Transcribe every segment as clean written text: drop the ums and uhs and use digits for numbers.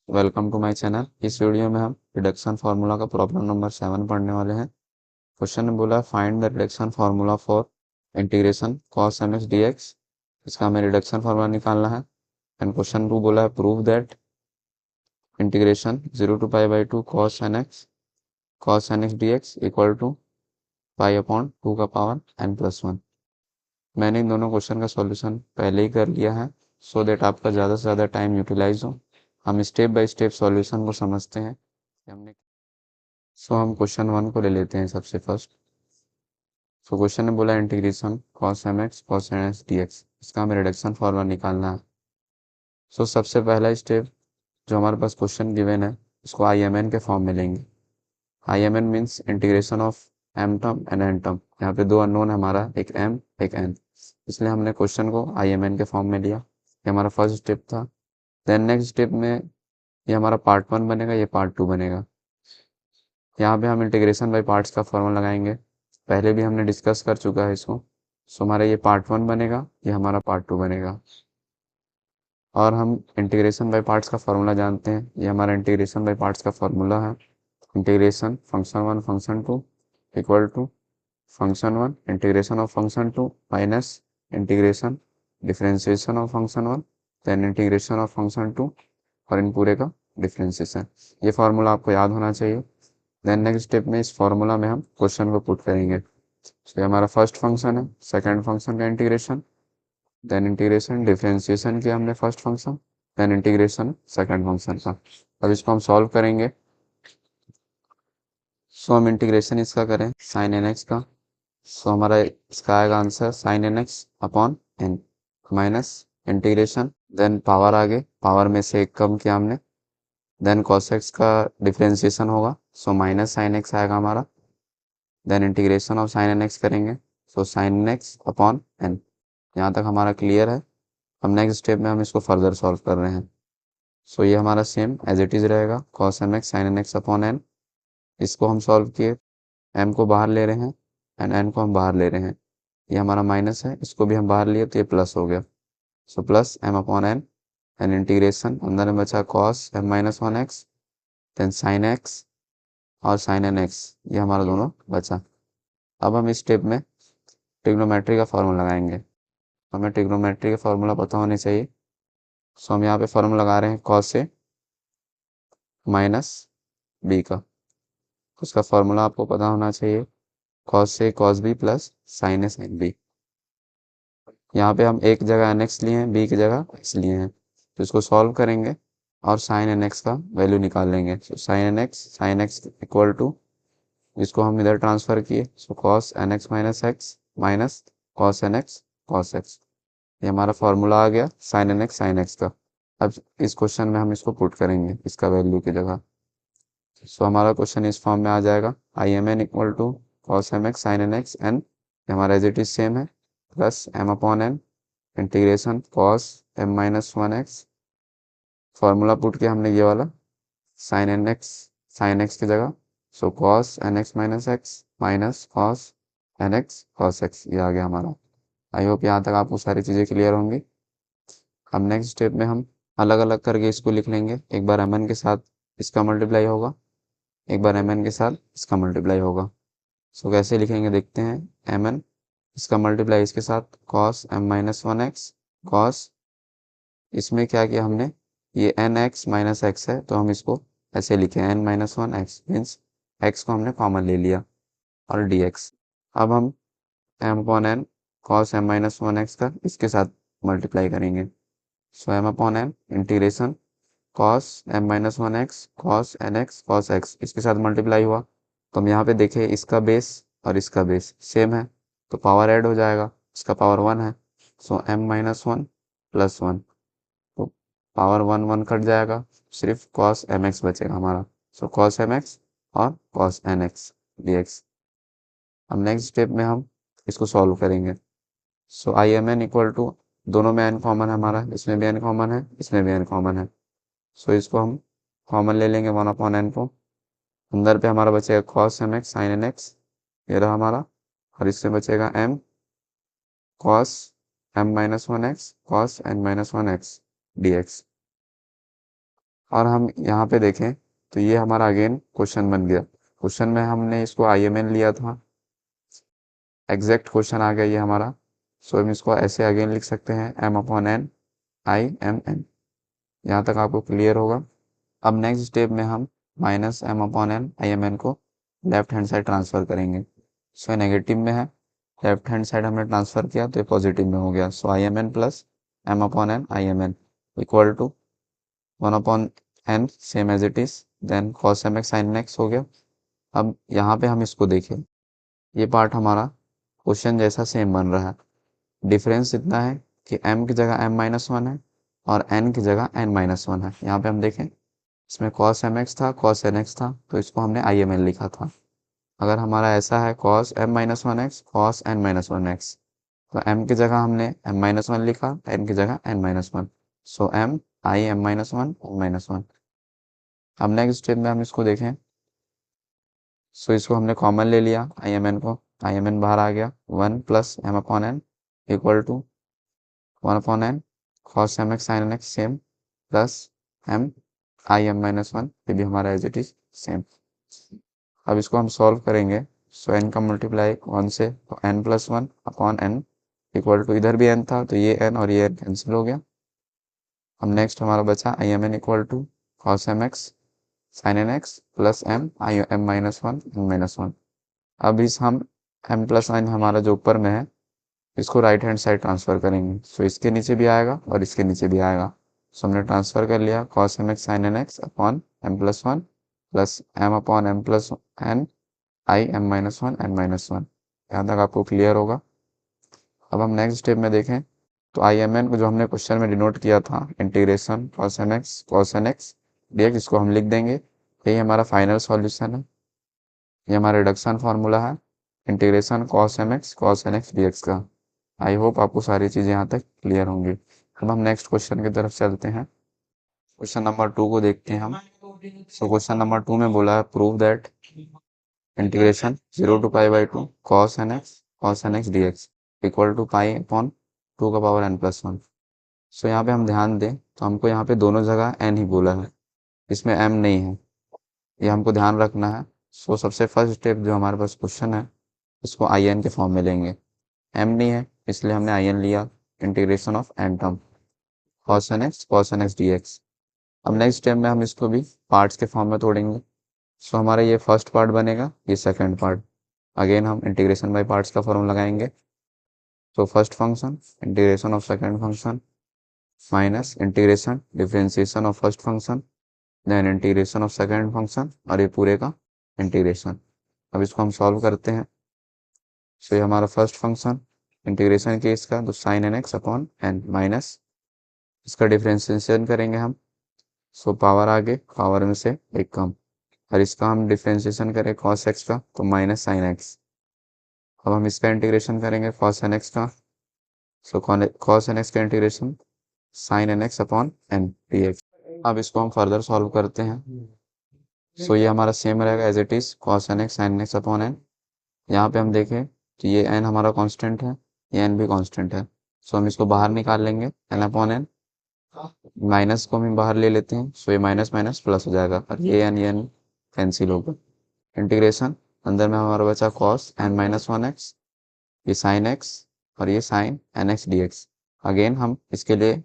Welcome to my channel. इस video में हम रिडक्शन फार्मूला का प्रॉब्लम नंबर 7 पढ़ने वाले हैं। क्वेश्चन में बोला find the reduction formula for integration cos mx dx। इसका हमें रिडक्शन फार्मूला निकालना है। एंड क्वेश्चन 2 बोला है prove that integration 0 to pi by 2 cos nx dx equal to pi upon 2 का पावर n+1। मैंने इन दोनों क्वेश्चन का सॉल्यूशन पहले ही कर लिया है सो दैट आपका ज़्यादा से ज़्यादा टाइम यूटिलाइज हो। हम स्टेप बाय स्टेप सॉल्यूशन को समझते हैं कि हमने हम क्वेश्चन 1 को ले लेते हैं सबसे फर्स्ट। क्वेश्चन ने बोला integration cos mx cos nx dx, इसका हमें रिडक्शन फार्मूला निकालना है। सबसे पहला स्टेप जो हमारे पास क्वेश्चन गिवन है उसको IMN के फॉर्म में लेंगे। IMN means integration of m term and n term. यहाँ पे दो अननोन है हमारा, एक m एक n, इसलिए हमने क्वेश्चन को IMN के फॉर्म में लिया। ये हमारा फर्स्ट स्टेप था। देन नेक्स्ट स्टेप में ये हमारा पार्ट 1 बनेगा, ये पार्ट 2 बनेगा। यहाँ पे हम इंटीग्रेशन बाय पार्ट्स का फॉर्मूला लगाएंगे, पहले भी हमने डिस्कस कर चुका है इसको। हमारा ये पार्ट 1 बनेगा, ये हमारा पार्ट 2 बनेगा। और हम इंटीग्रेशन बाय पार्ट्स का फॉर्मूला जानते हैं, ये हमारा इंटीग्रेशन बाय पार्ट्स का फॉर्मूला है। Integration function 1 function 2 equal to function 1 integration of function 2 minus integration differentiation of function 1 then integration of function 2 और इन पूरे का डिफरेंशिएशन। ये फार्मूला आपको याद होना चाहिए। देन नेक्स्ट स्टेप में इस फार्मूला में हम क्वेश्चन को पुट करेंगे। ये हमारा फर्स्ट फंक्शन है, सेकंड फंक्शन का इंटीग्रेशन, देन इंटीग्रेशन डिफरेंशिएशन किया हमने first function, then integration second function का। अब इसको हम सॉल्व करेंगे। हम इंटीग्रेशन इसका करें साइन एन एक्स का। हमारा इसका आएगा answer sine n x upon n minus integration, then power आगे, पावर में से एक कम किया हमने, देन cos x का डिफरेंशिएशन होगा, माइनस साइन एक्स आएगा हमारा, then integration of sine n x करेंगे, sine n x upon n. यहाँ तक हमारा क्लियर है। अब नेक्स्ट स्टेप में हम इसको फर्दर सॉल्व कर रहे हैं। ये हमारा सेम एज इट इज़ रहेगा, cos mx sine n x upon n. इसको हम सॉल्व किए, m को बाहर ले रहे हैं एंड n को हम बाहर ले रहे हैं। ये हमारा माइनस है, इसको भी हम बाहर लिए तो ये प्लस हो गया। Plus m upon n and integration अंदर में बचा cos m minus 1x then sine x और साइन एन एक्स, ये हमारा दोनों बचा। अब हम इस स्टेप में ट्रिग्नोमेट्री का फॉर्मूला लगाएंगे। हमें ट्रिग्नोमेट्री का फॉर्मूला पता होने चाहिए। हम यहाँ पे फॉर्मूला लगा रहे हैं cos ए माइनस बी का। उसका फॉर्मूला आपको पता होना चाहिए, cos ए cos बी प्लस साइन ए साइन बी। यहाँ पे हम एक जगह एन एक्स लिए हैं, बी की जगह एक्स लिए हैं, तो इसको सॉल्व करेंगे और साइन एन एक्स का वैल्यू निकाल लेंगे। Sine n x equal to, इसको हम इधर ट्रांसफर किए, cos n x minus cos n x cos x. ये हमारा फॉर्मूला आ गया साइन एन एक्स का। अब इस क्वेश्चन में हम इसको पुट करेंगे इसका वैल्यू की जगह। हमारा क्वेश्चन इस फॉर्म में आ जाएगा, I m n equal to cos m x sine n x n, हमारा एज इट इज सेम है, plus m upon n integration cos m minus 1x। Formula put किया हमने ये वाला साइन एक्स की जगह, cos n x minus cos n x cos x, ये आ गया हमारा। आई होप यहाँ तक आपको सारी चीज़ें क्लियर होंगी। अब नेक्स्ट स्टेप में हम अलग अलग करके इसको लिख लेंगे। एक बार mn के साथ इसका मल्टीप्लाई होगा, एक बार mn के साथ इसका मल्टीप्लाई होगा। कैसे लिखेंगे देखते हैं। mn इसका मल्टीप्लाई इसके साथ cos m minus 1x cos, इसमें क्या किया हमने, ये एन एक्स माइनस एक्स है तो हम इसको ऐसे लिखे n minus 1x means x को हमने कॉमन ले लिया और dx। अब हम m upon n cos m minus 1x का इसके साथ मल्टीप्लाई करेंगे। m upon n integration cos m minus 1x cos nx cos x, इसके साथ मल्टीप्लाई हुआ तो हम यहाँ पे देखें इसका बेस और इसका बेस सेम है तो पावर ऐड हो जाएगा, इसका पावर 1 है, m माइनस 1 प्लस 1, तो पावर 1 1 कट जाएगा, सिर्फ cos mx बचेगा हमारा। cos mx और cos nx dx। अब नेक्स्ट स्टेप में हम इसको सॉल्व करेंगे। I m n equal to, दोनों में n कॉमन है हमारा, इसमें भी n कॉमन है, इसमें भी n कॉमन है, इसको हम कॉमन ले लेंगे 1 अपॉन एन को। अंदर पे हमारा बचेगा cos mx sine n x, ये रहा हमारा, और इससे बचेगा m cos m minus 1x cos n minus 1x dx। और हम यहाँ पे देखें तो ये हमारा अगेन क्वेश्चन बन गया। क्वेश्चन में हमने इसको IMN लिया था, एग्जैक्ट क्वेश्चन आ गया ये हमारा। सो हम इसको ऐसे अगेन लिख सकते हैं m/n IMN। यहाँ तक आपको क्लियर होगा। अब नेक्स्ट स्टेप में हम -m/n IMN को लेफ्ट हैंड साइड ट्रांसफ़र करेंगे। सो नेगेटिव में है, लेफ्ट हैंड साइड हमने ट्रांसफ़र किया तो ये पॉजिटिव में हो गया। So IMN plus m/n IMN equal to 1/n same as it is, then cos mx sin mx हो गया। अब यहाँ पे हम इसको देखें, ये पार्ट हमारा क्वेश्चन जैसा सेम बन रहा है। डिफरेंस इतना है कि m की जगह m-1 है और n की जगह n-1 है। यहाँ पे हम देखें, इसमें cos mx था, cos nx था, तो इसको हमने IMN लिखा था। अगर हमारा ऐसा है cos m-1x cos n-1x, तो m की जगह हमने m-1 लिखा, n की जगह n-1। So m I m-1 n-1। अब नेक्स्ट स्टेप में हम इसको देखें, सो इसको हमने कॉमन ले लिया IMN को, IMN बाहर आ गया, 1 plus m/n equal to 1/n cos mx sin nx same, plus m I m-1, ये भी हमारा एज इट इज सेम। अब इसको हम सॉल्व करेंगे। सो n का मल्टीप्लाई 1 से, तो n+1/n इक्वल टू, इधर भी n था तो ये n और ये n कैंसिल हो गया। अब नेक्स्ट हमारा बचा IMN equal to cos mx sin nx plus m I m-1 n-1। अब इस हम m+1 हमारा जो ऊपर में है, इसको राइट हैंड साइड ट्रांसफ़र करेंगे। सो इसके नीचे भी आएगा और इसके नीचे भी आएगा। सो हमने ट्रांसफ़र कर लिया cos mx sin nx upon m+1 plus m/m+n I m-1 n-1। यहाँ तक आपको क्लियर होगा। अब हम नेक्स्ट स्टेप में देखें तो IMN को जो हमने क्वेश्चन में डिनोट किया था, इंटीग्रेशन cos nx dx, इसको हम लिख देंगे। यही हमारा फाइनल सॉल्यूशन है। ये हमारा रिडक्शन फार्मूला है इंटीग्रेशन cos nx dx का। आई होप आपको सारी चीज़ें यहाँ तक क्लियर होंगी। अब हम नेक्स्ट क्वेश्चन की तरफ चलते हैं। क्वेश्चन नंबर 2 को देखते हैं हम। सो क्वेश्चन नंबर 2 में बोला है prove that integration 0 to π/2 cos nx dx equal to π/2n+1। So यहाँ पे हम ध्यान दें तो हमको यहाँ पे दोनों जगह n ही बोला है, इसमें m नहीं है, ये हमको ध्यान रखना है। सो सबसे फर्स्ट स्टेप जो हमारे पास क्वेश्चन है, इसको IN के फॉर्म में लेंगे। m नहीं है इसलिए हमने IN लिया, integration of n term cos nx dx। अब नेक्स्ट स्टेप में हम इसको भी पार्ट्स के फॉर्म में तोड़ेंगे। सो हमारा ये फर्स्ट पार्ट बनेगा, ये सेकंड पार्ट। अगेन हम इंटीग्रेशन बाय पार्ट्स का फॉर्म लगाएंगे। तो first function integration of second function minus integration differentiation of first function, then integration of second function, और ये पूरे का इंटीग्रेशन। अब इसको हम सॉल्व करते हैं। सो ये हमारा फर्स्ट फंक्शन इंटीग्रेशन के इसका, तो sin nx upon n minus इसका डिफरेंशिएशन करेंगे हम। सो पावर आगे, पावर में से एक कम, और इसका हम डिफरेंशिएशन करें cos x का, तो माइनस sin x। अब हम इसका इंटीग्रेशन करेंगे cos nx का। सो cos nx का integration sin nx upon n dx। अब इसको हम फर्दर सॉल्व करते हैं। सो ये हमारा सेम रहेगा as it is cos nx sin nx upon n। यहाँ पे हम देखें तो ये n हमारा कांस्टेंट है, ये n भी कांस्टेंट है। सो हम इसको बाहर निकाल लेंगे, n/n। माइनस को हम बाहर ले लेते हैं, सो ये माइनस माइनस प्लस हो जाएगा और ये n कैंसिल होगा। इंटीग्रेशन अंदर में हमारा बचा cos n-1x, ये sin x और ये sin nx dx। अगेन हम इसके लिए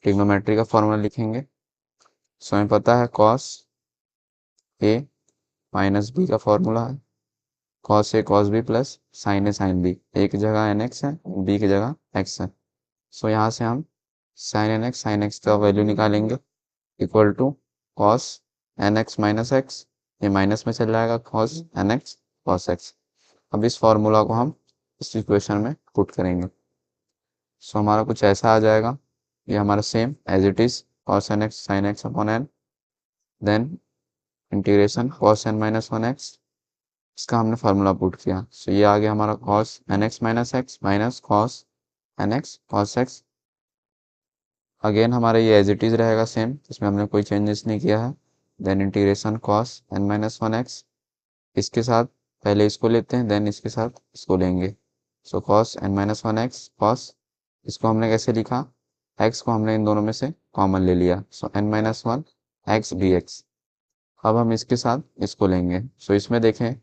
ट्रिग्नोमेट्री का फॉर्मूला लिखेंगे। सो हमें पता है cos a माइनस b का फॉर्मूला है cos a cos b plus sin a sin b। a की जगह nx है, b की जगह x है। सो यहाँ से हम sin nx का वैल्यू निकालेंगे equal to cos nx minus x, ये माइनस में चल जाएगा cos nx cos x। अब इस फॉर्मूला को हम इस इक्वेशन में पुट करेंगे। सो हमारा कुछ ऐसा आ जाएगा, ये हमारा same as it is cos nx sin x upon n, then integration cos n-1x, इसका हमने फार्मूला पुट किया। सो ये आ गया हमारा cos nx minus x minus cos nx cos x। Again हमारा ये एज इट इज़ रहेगा सेम, इसमें हमने कोई चेंजेस नहीं किया है। देन इंटीग्रेशन cos n-1x, इसके साथ पहले इसको लेते हैं, देन इसके साथ इसको लेंगे। सो cos n-1x cos, इसको हमने कैसे लिखा, x को हमने इन दोनों में से कॉमन ले लिया। सो n-1 एक्स डी एक्स। अब हम इसके साथ इसको लेंगे। सो इसमें देखें,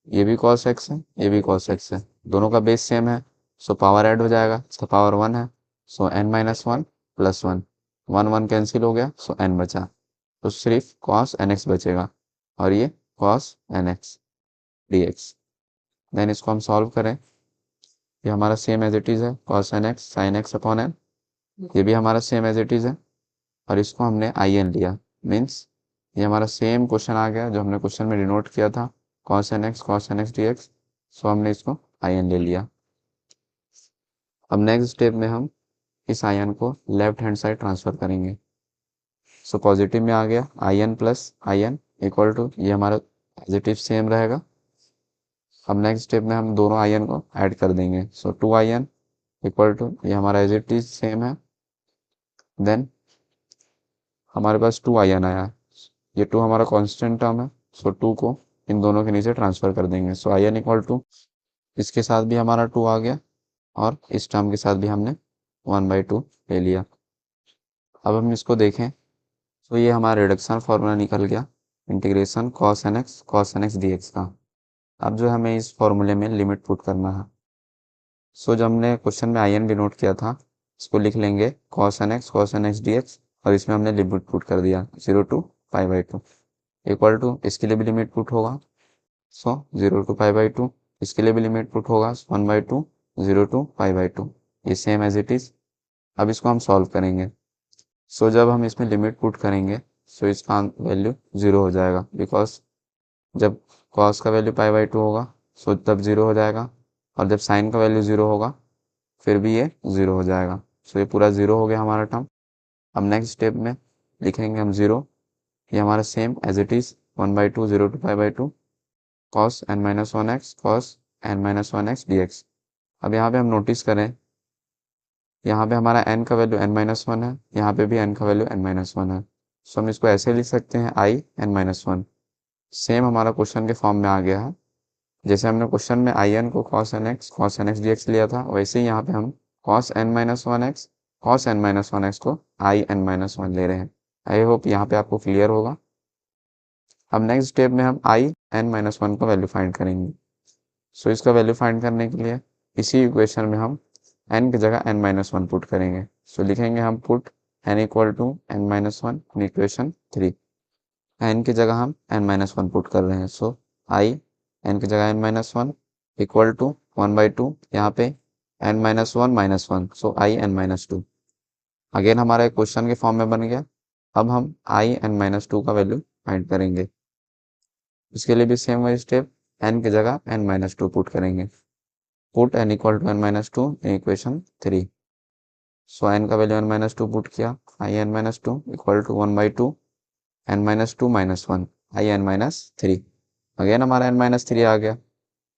ये भी कॉस एक्स है, ये भी कॉस एक्स है, दोनों का बेस सेम है। सो पावर ऐड हो जाएगा, इसका पावर 1 है। सो n minus one plus one, 1 cancel हो गया, सो n बचा। तो सिर्फ कॉस एन एक्स बचेगा और ये cos n x d x. Then इसको हम सॉल्व करें, ये हमारा सेम एज इट इज़ है, cos n x sine x upon n. ये भी हमारा सेम एज इट इज़ है और इसको हमने आई एन लिया। मीन्स ये हमारा सेम क्वेश्चन आ गया जो हमने क्वेश्चन में डिनोट किया था, cos n x d x. So हमने इसको आई एन ले लिया। अब नेक्स्ट स्टेप में हम इस आई एन को लेफ्ट हैंड साइड ट्रांसफ़र करेंगे। सो पॉजिटिव में आ गया I n plus I n equal to, ये हमारा पॉजिटिव सेम रहेगा। अब नेक्स्ट स्टेप में हम दोनों आई एन को ऐड कर देंगे। सो 2 इक्वल टू, ये हमारा एज इट इज सेम है। देन हमारे पास 2 आया, ये 2 हमारा कांस्टेंट टर्म है। सो 2 को इन दोनों के नीचे ट्रांसफ़र कर देंगे। सो आई एन इक्वल टू, इसके साथ भी हमारा 2 आ गया और इस टर्म के साथ भी हमने 1/2 ले लिया। अब हम इसको देखें, तो ये हमारा रिडक्शन फार्मूला निकल गया, integration cos n x d x का। अब जो हमें इस फार्मूले में लिमिट पुट करना है। सो जब हमने क्वेश्चन में आई एन डिनोट किया था, इसको लिख लेंगे cos n x d x और इसमें हमने लिमिट पुट कर दिया 0 टू π/2 इक्वल टू, इसके लिए भी लिमिट पुट होगा। सो 0 टू π/2, इसके लिए भी लिमिट पुट होगा 1/2, 0 टू π/2, ये सेम एज इट इज़। अब इसको हम सॉल्व करेंगे। सो जब हम इसमें लिमिट पुट करेंगे, सो इसका वैल्यू 0 हो जाएगा, बिकॉज जब कॉस का वैल्यू π/2 होगा सो तब 0 हो जाएगा, और जब साइन का वैल्यू 0 होगा फिर भी ये 0 हो जाएगा। सो ये पूरा 0 हो गया हमारा टर्म। अब नेक्स्ट स्टेप में लिखेंगे हम 0, ये हमारा same as it is 1/2, 0 to π/2 cos n minus one x d x. अब यहाँ पे हम नोटिस करें, यहाँ पे हमारा n का वैल्यू n-1 है, यहाँ पे भी n का वैल्यू n-1 है। सो हम इसको ऐसे लिख सकते हैं i n-1। सेम हमारा क्वेश्चन के फॉर्म में आ गया है। जैसे हमने क्वेश्चन में आई एन को cos n x d x लिया था, वैसे ही यहाँ पे हम cos n minus one x को आई n-1 ले रहे हैं। आई होप यहाँ पे आपको क्लियर होगा। अब नेक्स्ट स्टेप में हम आई n-1 का वैल्यू फाइंड करेंगे। सो इसका वैल्यू फाइंड करने के लिए इसी इक्वेशन में हम n की जगह n-1 पुट करेंगे। सो लिखेंगे हम put n equal to n-1 in equation 3। n की जगह हम n-1 पुट कर रहे हैं। सो आई n की जगह n-1 इक्वल टू 1/2, यहाँ पे n-1 सो आई n-2। अगेन हमारा एक क्वेश्चन के फॉर्म में बन गया। अब हम आई n-2 का वैल्यू फाइंड करेंगे। इसके लिए भी सेम वही स्टेप, n की जगह n-2 पुट करेंगे। Put n equal to n-2 in equation 3। So n का वैल्यू n-2 पुट किया, I n-2 equal to 1/2 n-2 - 1 I n-3। Again हमारा n-3 आ गया।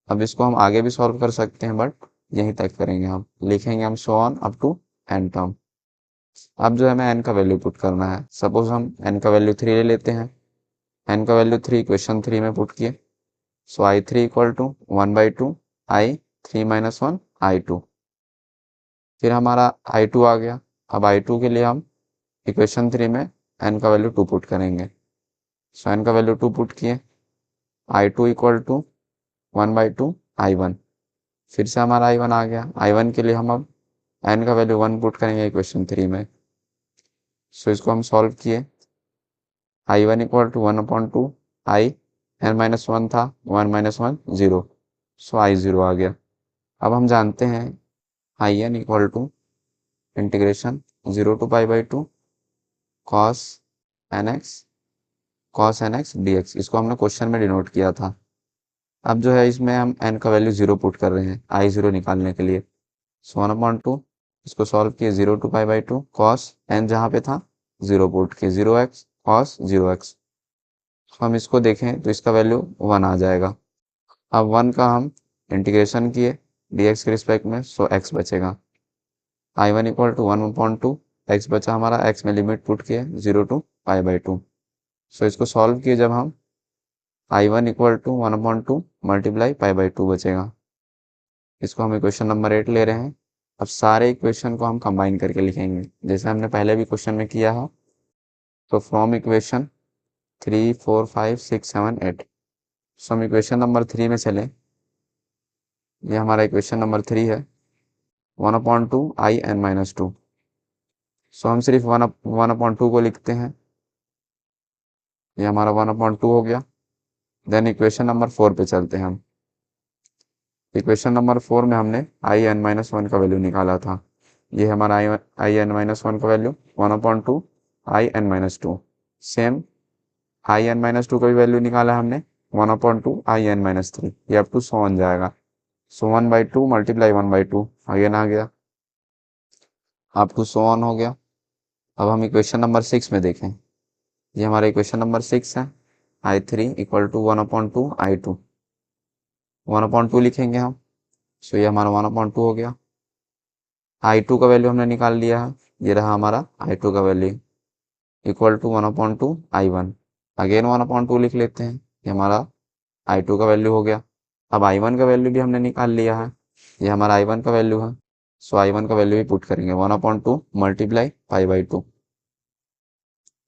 अब इसको हम आगे भी सॉल्व कर सकते हैं, बट यहीं तक करेंगे हम, लिखेंगे हम so on up to n term. अब जो हमें n का वैल्यू पुट करना है, सपोज हम n का वैल्यू 3 ले लेते हैं। n का वैल्यू 3 इक्वेशन 3 में पुट किए। सो i3 equal to 1/2 i3 - 1 i2। फिर हमारा i2 आ गया। अब i2 के लिए हम इक्वेशन 3 में n का वैल्यू 2 पुट करेंगे। सो n का वैल्यू 2 पुट किए, i2 इक्वल टू 1/2 i1। फिर से हमारा i1 आ गया। i1 के लिए हम अब n का वैल्यू 1 पुट करेंगे इक्वेशन 3 में। सो इसको हम सॉल्व किए, i1 equal to 1/2 i n-1 था, 1 - 1 0, सो i0 आ गया। अब हम जानते हैं I n equal to integration 0 to π/2 cos n x d x. इसको हमने क्वेश्चन में डिनोट किया था। अब जो है इसमें हम n का वैल्यू 0 पुट कर रहे हैं i0 निकालने के लिए। सो 1/2, इसको सॉल्व किए 0 टू π/2 कॉस n जहाँ पे था 0 पुट किए 0x कॉस 0x। तो हम इसको देखें तो इसका वैल्यू 1 आ जाएगा। अब 1 का हम इंटीग्रेशन किए dx के रिस्पेक्ट में, सो x बचेगा। i1 इक्वल टू 1/2 x बचा हमारा, x में लिमिट पुट किए 0 टू π/2। सो इसको सॉल्व किए जब हम i1 इक्वल टू 1/2 मल्टीप्लाई π/2 बचेगा। इसको हम इक्वेशन नंबर 8 ले रहे हैं। अब सारे इक्वेशन को हम कंबाइन करके लिखेंगे, जैसे हमने पहले भी क्वेश्चन में किया है। तो फ्रॉम इक्वेशन 3, 4, 5, 6, 7, 8। सो हम इक्वेशन नंबर 3 में चलें। ये हमारा इक्वेशन नंबर 3 है, 1/2 i n - 2। सो हम सिर्फ 1/2 को लिखते हैं। ये हमारा 1/2 हो गया। देन इक्वेशन नंबर 4 पे चलते हैं हम। इक्वेशन नंबर 4 में हमने i n - 1 का वैल्यू निकाला था। ये हमारा i n - 1 का value 1/2 i n - 2। Same i n - 2 का भी वैल्यू निकाला है हमने 1/2 i n - 3। ये अप टू 100 जाएगा। सो 1/2 मल्टीप्लाई 1/2 अगेन आ गया, अप टू 100 हो गया। अब हम इक्वेशन नंबर 6 में देखें। ये हमारा इक्वेशन नंबर 6 है, i3 = 1/2 i2। 1/2 लिखेंगे हम। सो ये हमारा 1/2 हो गया। i2 का वैल्यू हमने निकाल लिया है, ये रहा हमारा i2 का वैल्यू = 1/2 i1। अगेन 1/2 लिख लेते हैं, ये हमारा i2 का वैल्यू हो गया। अब i1 का वैल्यू भी हमने निकाल लिया है, ये हमारा i1 का वैल्यू है। सो i1 का वैल्यू भी पुट करेंगे 1/2 मल्टीप्लाई π/2।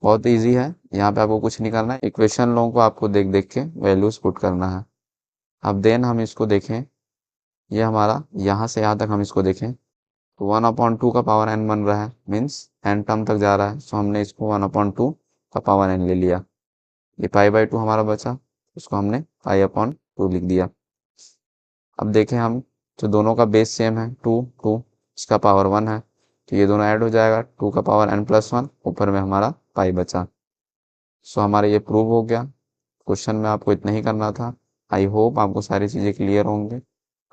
बहुत इजी है, यहाँ पे आपको कुछ नहीं करना है, इक्वेशन लोगों को आपको देख देख के वैल्यूज पुट करना है। अब देन हम इसको देखें, ये हमारा यहाँ से यहाँ तक हम इसको देखें तो 1/2 का पावर n बन रहा है, मीन्स n टर्म तक जा रहा है। सो हमने इसको 1/2 का पावर n ले लिया। ये π/2 हमारा बचा, उसको हमने π/2 लिख दिया। अब देखें हम, तो दोनों का बेस सेम है 2, इसका पावर 1 है, तो ये दोनों ऐड हो जाएगा, 2 का पावर n+1, ऊपर में हमारा पाई बचा। सो हमारा ये प्रूव हो गया। क्वेश्चन में आपको इतना ही करना था। आई होप आपको सारी चीज़ें क्लियर होंगे।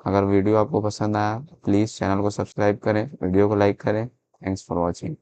अगर वीडियो आपको पसंद आया प्लीज़ चैनल को सब्सक्राइब करें, वीडियो को लाइक करें। Thanks for watching.